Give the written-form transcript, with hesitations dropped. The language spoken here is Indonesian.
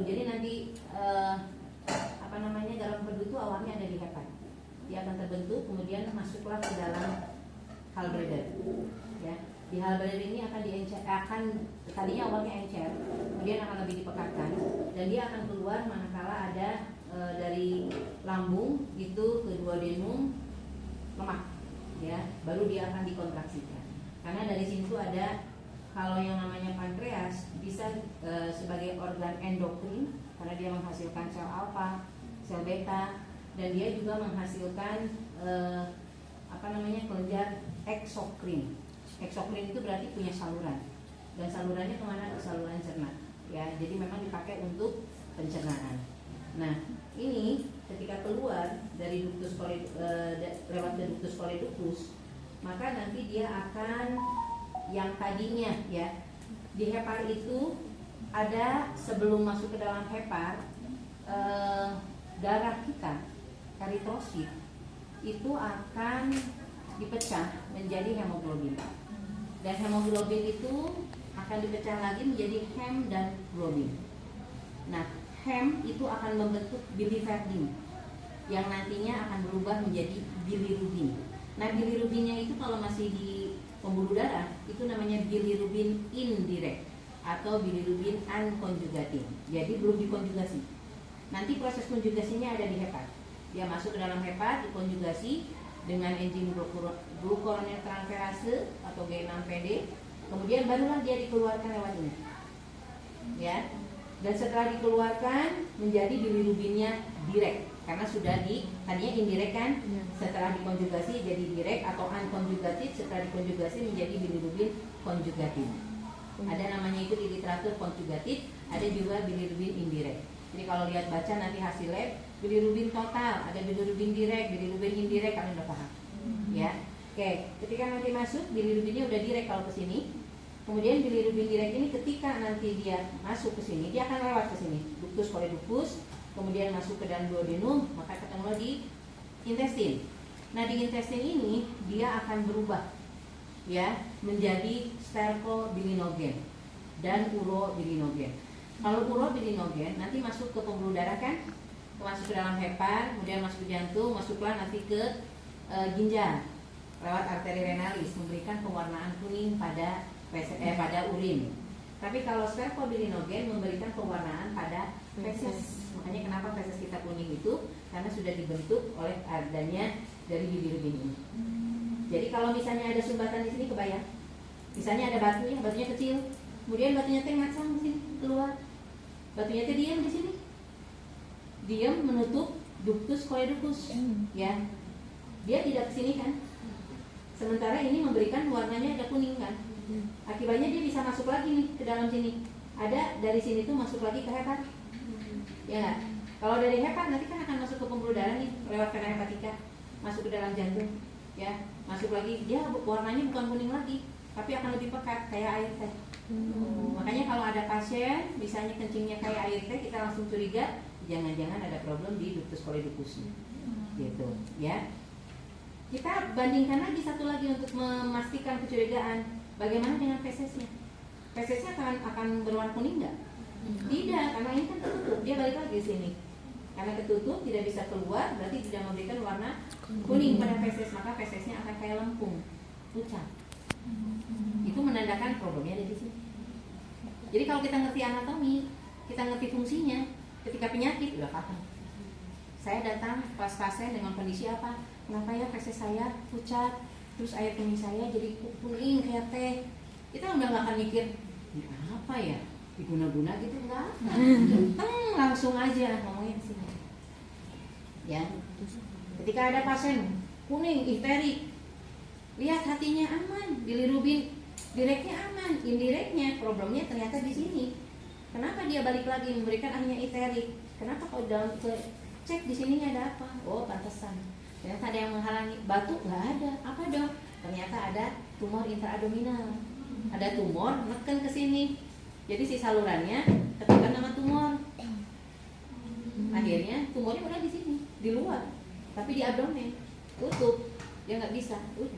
empedu. Jadi nanti garam empedu itu awalnya ada di hepat. Dia akan terbentuk, kemudian masuklah ke dalam halbreder. Ya, di halbreder ini tadinya awalnya encer, kemudian akan lebih dipekatkan, dan dia akan keluar manakala ada dari lambung itu ke duodenum lemak. Ya, baru dia akan dikontraksikan. Karena dari situ ada, kalau yang namanya pankreas bisa sebagai organ endokrin karena dia menghasilkan sel alfa, sel beta, dan dia juga menghasilkan kelenjar eksokrin. Eksokrin itu berarti punya saluran, dan salurannya kemana? Ke saluran cerna. Ya, jadi memang dipakai untuk pencernaan. Nah, ini ketika keluar dari lewat ke ductus coledochus, maka nanti dia akan, yang tadinya ya di hepar itu ada, sebelum masuk ke dalam hepar, darah kita eritrosit itu akan dipecah menjadi hemoglobin, dan hemoglobin itu akan dipecah lagi menjadi hem dan globin. Nah, hem itu akan membentuk biliverdin yang nantinya akan berubah menjadi bilirubin. Nah, bilirubinnya itu kalau masih di pembuluh darah itu namanya bilirubin indirect atau bilirubin unconjugated. Jadi belum dikonjugasi. Nanti proses konjugasinya ada di hepat. Dia masuk ke dalam hepat, dikonjugasi dengan enzim glucuroniltransferase atau G6PD. Kemudian barulah dia dikeluarkan lewat ini. Ya. Dan setelah dikeluarkan menjadi bilirubinnya direct, karena sudah tadinya indirect kan, setelah dikonjugasi jadi direct atau unconjugated, setelah dikonjugasi menjadi bilirubin konjugatif. Ada namanya itu di literatur konjugatif, ada juga bilirubin indirect. Jadi kalau lihat baca nanti hasil lab, bilirubin total, ada bilirubin direct, bilirubin indirect, kalian udah paham. Ya. Oke, ketika nanti masuk bilirubinnya udah direct kalau ke sini. Kemudian bilirubin direct ini ketika nanti dia masuk ke sini, dia akan lewat ke sini, ductus coledochus, kemudian masuk ke dalam duodenum, maka ketemu di intestin. Nah, di intestin ini dia akan berubah ya menjadi stercobilinogen dan urobilinogen. Kalau urobilinogen nanti masuk ke pembuluh darah kan, masuk ke dalam hepar, kemudian masuk ke jantung, masuklah nanti ke ginjal lewat arteri renalis, memberikan pewarnaan kuning pada urin. Tapi kalau stercobilinogen memberikan pewarnaan pada feses. Makanya kenapa feses kita kuning itu, karena sudah dibentuk oleh adanya dari bilirubin ini. Jadi kalau misalnya ada sumbatan di sini, kebayang? Misalnya ada batunya kecil, kemudian batunya teh ngacang di sini keluar, batunya teh diam di sini, diam menutup ductus coledochus, ya, dia tidak kesini kan? Sementara ini memberikan warnanya ada kuning kan? Akibatnya dia bisa masuk lagi nih ke dalam sini. Ada dari sini tuh masuk lagi ke hepat. Ya nggak? Kalau dari hepat nanti kan akan masuk ke pembuluh darah nih lewat vena hepatika, masuk ke dalam jantung. Ya, masuk lagi. Dia warnanya bukan kuning lagi, tapi akan lebih pekat kayak air teh. Makanya kalau ada pasien misalnya kencingnya kayak air teh, kita langsung curiga jangan-jangan ada problem di ductus coledochus. Gitu, ya. Kita bandingkan lagi satu lagi untuk memastikan kecurigaan. Bagaimana dengan fesesnya? Fesesnya akan berwarna kuning nggak? Tidak, karena ini kan tertutup. Dia balik lagi di sini. Karena ketutup, tidak bisa keluar, berarti tidak memberikan warna kuning pada feses. Maka fesesnya akan kayak lempung, pucat. Itu menandakan problemnya ada di sini. Jadi kalau kita ngerti anatomi, kita ngerti fungsinya, ketika penyakit udah paham. Saya datang pas pasien dengan kondisi apa? Kenapa ya feses saya pucat? Terus air kening saya jadi kuning kayak teh. Kita udah nggak akan mikir apa ya, diguna-guna gitu enggak? Langsung aja ngomongin sini. Ya. Ketika ada pasien kuning, histerik, lihat hatinya aman, bilirubin direknya aman, indirectnya problemnya ternyata di sini. Kenapa dia balik lagi memberikan hanya histerik? Kenapa kalau dalam cek di sininya ada apa? Oh, pantesan. Ternyata ada yang menghalangi. Batu nggak ada. Apa dong? Ternyata ada tumor intraabdominal. Ada tumor neken ke sini. Jadi si salurannya ketekan sama tumor. Akhirnya tumornya udah di sini, di luar. Tapi di abdomen tutup. Dia nggak bisa. Udah.